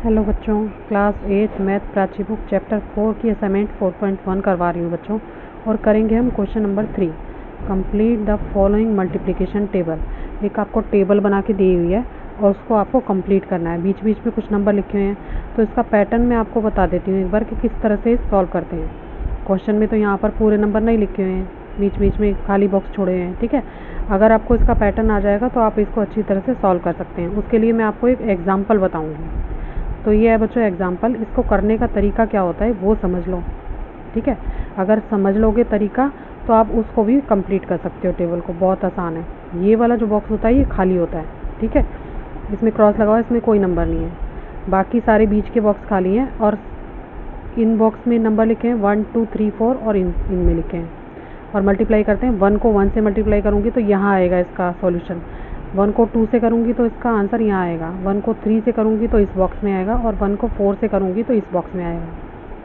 Hello बच्चों, class 8 math Prachi book chapter 4 की assignment 4.1 करवा रही हूँ बच्चों। और करेंगे हम question number 3, complete the following multiplication table. एक आपको टेबल बना के दी हुई है और उसको आपको कंप्लीट करना है। बीच बीच में कुछ नंबर लिखे हुए हैं, तो इसका पैटर्न मैं आपको बता देती हूँ एक बार कि किस तरह से सॉल्व करते हैं। क्वेश्चन में तो यहाँ पर पूरे नंबर नहीं लिखे हुए हैं, बीच बीच में खाली बॉक्स छोड़े हुए हैं। ठीक है, अगर आपको इसका पैटर्न आ जाएगा तो आप इसको अच्छी तरह से सॉल्व कर सकते हैं। उसके लिए मैं आपको एक एग्जाम्पल बताऊँगी। तो ये है बच्चों एग्जाम्पल। इसको करने का तरीका क्या होता है वो समझ लो। ठीक है, अगर समझ लोगे तरीका तो आप उसको भी कंप्लीट कर सकते हो टेबल को, बहुत आसान है। ये वाला जो बॉक्स होता है ये खाली होता है। ठीक है, इसमें क्रॉस लगा हुआ है, इसमें कोई नंबर नहीं है। बाकी सारे बीच के बॉक्स खाली हैं और इन बॉक्स में नंबर लिखे हैं 1 2 3 4 और इनमें लिखे हैं। और मल्टीप्लाई करते हैं। 1 को 1 से मल्टीप्लाई करूँगी तो यहाँ आएगा इसका सॉल्यूशन। 1 को 2 से करूँगी तो इसका आंसर यहाँ आएगा। 1 को 3 से करूँगी तो इस बॉक्स में आएगा और 1 को 4 से करूँगी तो इस बॉक्स में आएगा।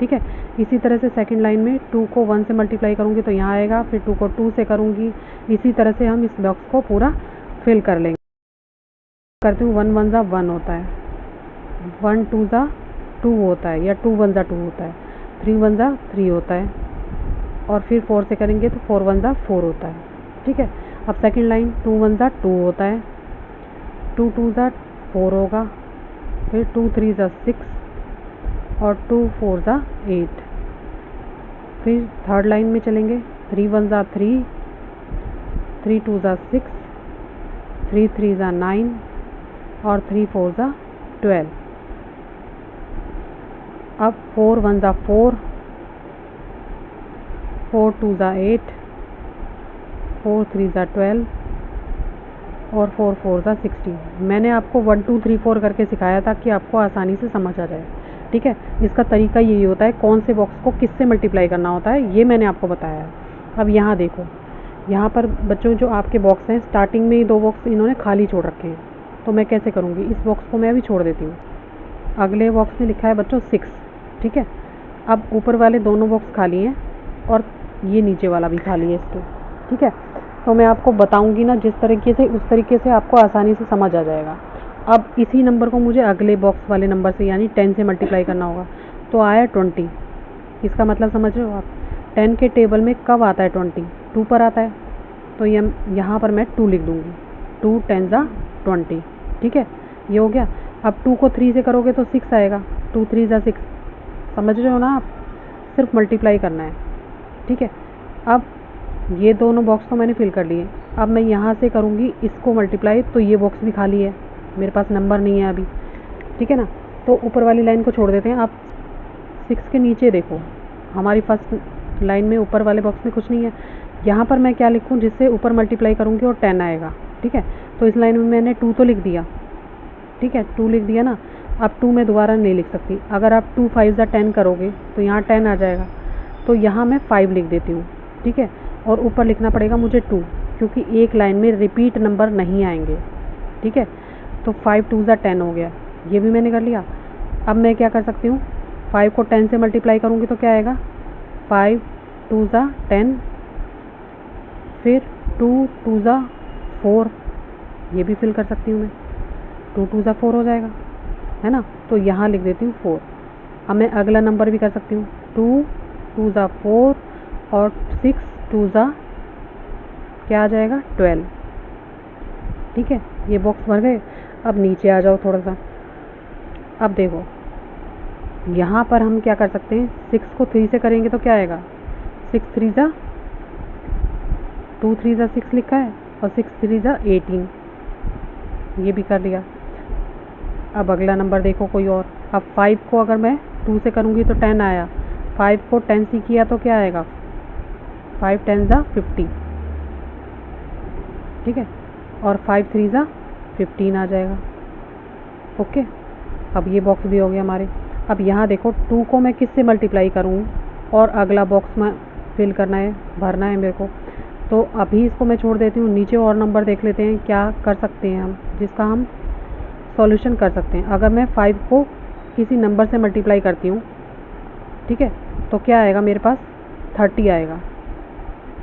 ठीक है, इसी तरह से सेकंड लाइन में 2 को 1 से मल्टीप्लाई करूँगी तो यहाँ आएगा, फिर 2 को 2 से करूँगी। इसी तरह से हम इस बॉक्स को पूरा फिल कर लेंगे। करती हूँ 1 1 ज़ा 1 होता है, 1 2 ज़ा 2 होता है, या 2 1 ज़ा 2 होता है, 3 1 ज़ा 3 होता है, और फिर 4 से करेंगे तो 4 1 ज़ा 4 होता है। ठीक है, अब सेकंड लाइन 2 1 ज़ा 2 होता है, 2 2 ज़ा 4 होगा, फिर 2 3 ज़ा 6 और 2 4 ज़ा 8। फिर थर्ड लाइन में चलेंगे 3 1 ज़ा 3, 3 2 ज़ा 6, 3 3 ज़ा 9 और 3 4 ज़ा 12। अब 4 1 ज़ा 4, 4 2 ज़ा 8, 4 3 ज़ा 12 और 4 4 ज़ा 16। मैंने आपको 1 2 3 4 करके सिखाया था कि आपको आसानी से समझ आ जाए। ठीक है, इसका तरीका यही होता है, कौन से बॉक्स को किससे मल्टीप्लाई करना होता है ये मैंने आपको बताया है। अब यहाँ देखो, यहाँ पर बच्चों जो आपके बॉक्स हैं, स्टार्टिंग में ही 2 बॉक्स इन्होंने खाली छोड़ रखे हैं। तो मैं कैसे करूँगी, इस बॉक्स को मैं अभी छोड़ देती हूँ। अगले बॉक्स में लिखा है बच्चों 6। ठीक है, अब ऊपर वाले दोनों बॉक्स खाली हैं और ये नीचे वाला भी खाली है इसके। ठीक है, तो मैं आपको बताऊंगी ना जिस तरीके से, उस तरीके से आपको आसानी से समझ आ जाएगा। अब इसी नंबर को मुझे अगले बॉक्स वाले नंबर से यानी 10 से मल्टीप्लाई करना होगा। तो आया 20। इसका मतलब समझ रहे हो आप, 10 के टेबल में कब आता है 20? 2 पर आता है। तो ये यहाँ पर मैं 2 लिख दूँगी, 2 10 ज़ा 20। ठीक है, ये हो गया। अब 2 को 3 से करोगे तो 6 आएगा, 2 3 ज़ा 6। समझ रहे हो ना आप, सिर्फ मल्टीप्लाई करना है। ठीक है, अब ये दोनों बॉक्स तो मैंने फिल कर लिए। अब मैं यहाँ से करूँगी इसको मल्टीप्लाई, तो ये बॉक्स भी खाली है, मेरे पास नंबर नहीं है अभी। ठीक है ना, तो ऊपर वाली लाइन को छोड़ देते हैं। आप 6 के नीचे देखो, हमारी फर्स्ट लाइन में ऊपर वाले बॉक्स में कुछ नहीं है। यहाँ पर मैं क्या लिखूँ जिससे ऊपर मल्टीप्लाई करूँगी और 10 आएगा। ठीक है, तो इस लाइन में मैंने 2 तो लिख दिया। ठीक है, 2 लिख दिया ना। अब 2 मैं दोबारा नहीं लिख सकती। अगर आप 2 5 ज़ा 10 करोगे तो यहाँ 10 आ जाएगा, तो यहाँ मैं 5 लिख देती हूँ। ठीक है, और ऊपर लिखना पड़ेगा मुझे 2, क्योंकि एक लाइन में रिपीट नंबर नहीं आएंगे। ठीक है, तो 5 2 ज़ा 10 हो गया, ये भी मैंने कर लिया। अब मैं क्या कर सकती हूँ, 5 को 10 से मल्टीप्लाई करूँगी तो क्या आएगा, 5 2 ज़ा 10, फिर 2 2 ज़ा 4, ये भी फिल कर सकती हूँ मैं, 2 2 ज़ा 4 हो जाएगा, है ना। तो यहाँ लिख देती हूँ 4। अब मैं अगला नंबर भी कर सकती हूँ, 2 2 ज़ा 4 और 6 2 ज़ा क्या आ जाएगा 12। ठीक है, ये बॉक्स भर गए। अब नीचे आ जाओ थोड़ा सा। अब देखो, यहाँ पर हम क्या कर सकते हैं, 6 को 3 से करेंगे तो क्या आएगा, 6 3 ज़ा 2 3 ज़ा 6 लिखा है और 6 3 ज़ा 18, ये भी कर लिया। अब अगला नंबर देखो कोई और। अब 5 को अगर मैं 2 से करूँगी तो 10 आया, 5 को 10 से किया तो क्या आएगा, 5 10 ज़ा 50। ठीक है, और 5 3 ज़ा 15 आ जाएगा। ओके, अब ये बॉक्स भी हो गया हमारे। अब यहाँ देखो, 2 को मैं किससे मल्टीप्लाई करूँ और अगला बॉक्स में फिल करना है, भरना है मेरे को। तो अभी इसको मैं छोड़ देती हूँ। नीचे और नंबर देख लेते हैं क्या कर सकते हैं हम, जिसका हम सॉल्यूशन कर सकते हैं। अगर मैं 5 को किसी नंबर से मल्टीप्लाई करती हूँ, ठीक है, तो क्या आएगा मेरे पास, 30 आएगा।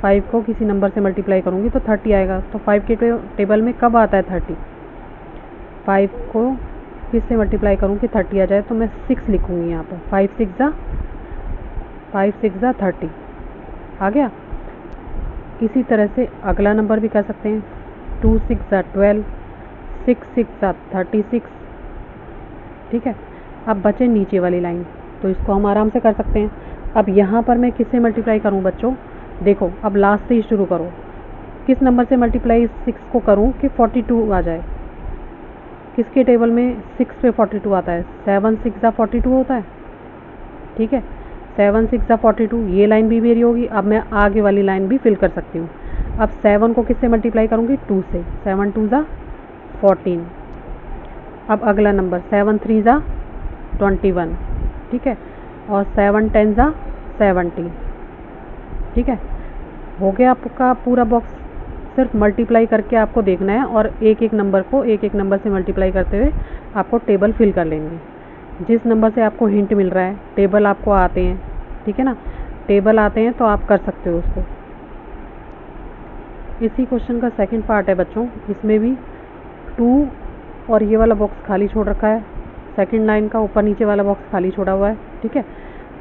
5 को किसी नंबर से मल्टीप्लाई करूँगी तो 30 आएगा। तो 5 के टेबल में कब आता है 30? 5 को किससे मल्टीप्लाई करूँ कि 30 आ जाए, तो मैं 6 लिखूँगी यहाँ पर। 5 6 ज़ा 30 आ गया। इसी तरह से अगला नंबर भी कर सकते हैं। 2 6 ज़ा 12, 6 6 ज़ा 36। ठीक है, अब बचे नीचे वाली लाइन, तो इसको हम आराम से कर सकते हैं। अब यहाँ पर मैं किससे मल्टीप्लाई करूँ बच्चों, देखो अब लास्ट से ही शुरू करो। किस नंबर से मल्टीप्लाई 6 को करूँ कि 42 आ जाए। किसके टेबल में 6 पे 42 आता है, 7 6 ज़ा 42 होता है। ठीक है, 7 6 ज़ा 42, ये लाइन भी मेरी होगी। अब मैं आगे वाली लाइन भी फिल कर सकती हूँ। अब 7 को किससे मल्टीप्लाई करूँगी, 2 से। 7 2 ज़ा 14। अब अगला नंबर 7 3 ज़ा 21। ठीक है, और 7 10 ज़ा 70। ठीक है, हो गया आपका पूरा बॉक्स। सिर्फ मल्टीप्लाई करके आपको देखना है और एक एक नंबर को एक एक नंबर से मल्टीप्लाई करते हुए आपको टेबल फिल कर लेंगे। जिस नंबर से आपको हिंट मिल रहा है, टेबल आपको आते हैं, ठीक है ना, टेबल आते हैं तो आप कर सकते हो उसको। इसी क्वेश्चन का सेकंड पार्ट है बच्चों, इसमें भी 2 और ये वाला बॉक्स खाली छोड़ रखा है। सेकंड लाइन का ऊपर नीचे वाला बॉक्स खाली छोड़ा हुआ है। ठीक है,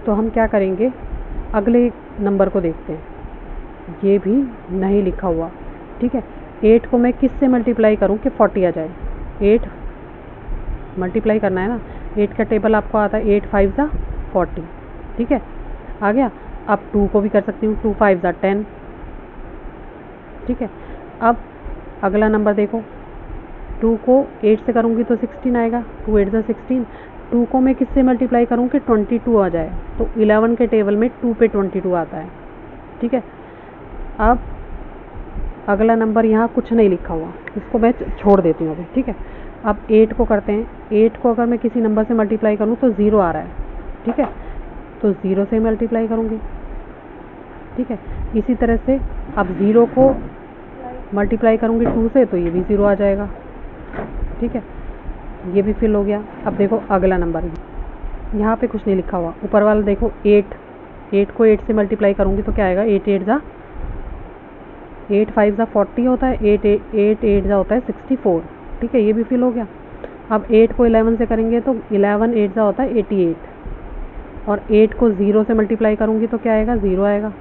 तो हम क्या करेंगे, अगले नंबर को देखते हैं। ये भी नहीं लिखा हुआ। ठीक है, 8 को मैं किससे मल्टीप्लाई करूं कि 40 आ जाए। 8 मल्टीप्लाई करना है ना, 8 का टेबल आपको आता है। 8 5 ज़ा 40। ठीक है, आ गया। अब 2 को भी कर सकती हूँ, 2 5 ज़ा 10। ठीक है, अब अगला नंबर देखो, 2 को 8 से करूँगी तो 16 आएगा। 2 8 ज़ा 16। 2 को मैं किससे मल्टीप्लाई करूँ कि 22 आ जाए, तो 11 के टेबल में 2 पे 22 आता है। ठीक है, अब अगला नंबर यहाँ कुछ नहीं लिखा हुआ, इसको मैं छोड़ देती हूँ अभी। ठीक है, अब 8 को करते हैं। 8 को अगर मैं किसी नंबर से मल्टीप्लाई करूँ तो 0 आ रहा है। ठीक है, तो 0 से मल्टीप्लाई करूँगी। ठीक है, इसी तरह से अब 0 को मल्टीप्लाई करूँगी 2 से तो ये भी 0 आ जाएगा। ठीक है, ये भी फिल हो गया। अब देखो अगला नंबर, यहाँ पे कुछ नहीं लिखा हुआ। ऊपर वाला देखो 8 को 8 से मल्टीप्लाई करूँगी तो क्या आएगा, 8 8 ज़ा 8 5 ज़ा 40 होता है। 8 8 ज़ा होता है 64। ठीक है, ये भी फिल हो गया। अब 8 को 11 से करेंगे तो 11 8 ज़ा होता है 88। और 8 को 0 से मल्टीप्लाई करूँगी तो क्या आएगा, 0 आएगा।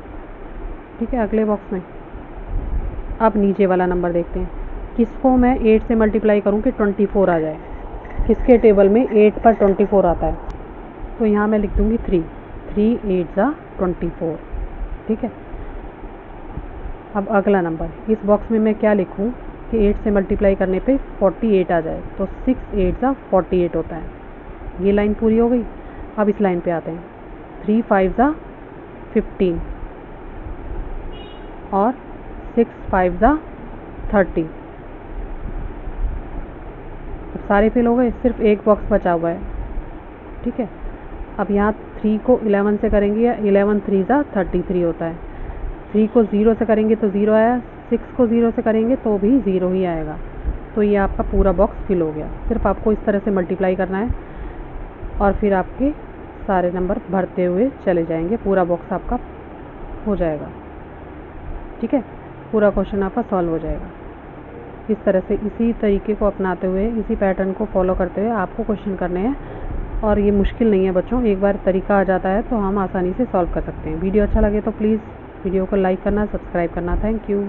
ठीक है, अगले बॉक्स में अब नीचे वाला नंबर देखते हैं। किसको मैं 8 से मल्टीप्लाई करूँ कि 24 आ जाए। किसके टेबल में 8 पर 24 आता है, तो यहाँ मैं लिख दूँगी 3 8 ज़ा 24। ठीक है, अब अगला नंबर, इस बॉक्स में मैं क्या लिखूं कि 8 से मल्टीप्लाई करने पे 48 आ जाए, तो 6 8 ज़ा 48 होता है। ये लाइन पूरी हो गई। अब इस लाइन पे आते हैं। 3 5 ज़ा 15 और 6 5 ज़ा 30। अब सारे फिल हो गए, सिर्फ एक बॉक्स बचा हुआ है। ठीक है, अब यहाँ 3 को 11 से करेंगे या 11 3 ज़ा 33 होता है। 3 को 0 से करेंगे तो 0 आया। 6 को 0 से करेंगे तो भी 0 ही आएगा। तो ये आपका पूरा बॉक्स फिल हो गया। सिर्फ आपको इस तरह से मल्टीप्लाई करना है और फिर आपके सारे नंबर भरते हुए चले जाएंगे, पूरा बॉक्स आपका हो जाएगा। ठीक है, पूरा क्वेश्चन आपका सॉल्व हो जाएगा। इस तरह से इसी तरीके को अपनाते हुए, इसी पैटर्न को फॉलो करते हुए आपको क्वेश्चन करने हैं। और ये मुश्किल नहीं है बच्चों, एक बार तरीका आ जाता है तो हम आसानी से सॉल्व कर सकते हैं। वीडियो अच्छा लगे तो प्लीज़ वीडियो को लाइक करना, सब्सक्राइब करना। Thank you.